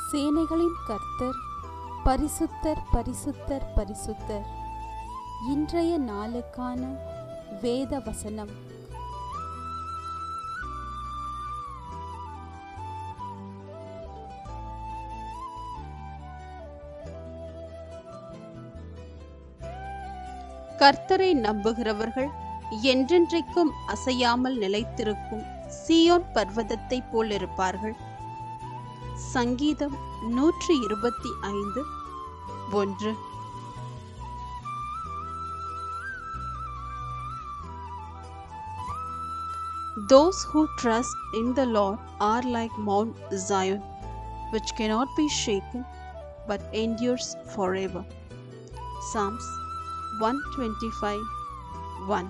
சேனைகளின் கர்த்தர் பரிசுத்தர் பரிசுத்தர் பரிசுத்தர். இன்றைய நாளுக்கான வேத வசனம். கர்த்தரை நம்புகிறவர்கள் என்றென்றைக்கும் அசையாமல் நிலைத்திருக்கும் சீயோன் பர்வதத்தை போல் இருப்பார்கள். சங்கீதம் 125:1. Those who trust in the Lord are like Mount Zion, which cannot be shaken but endures forever. Psalms 125:1.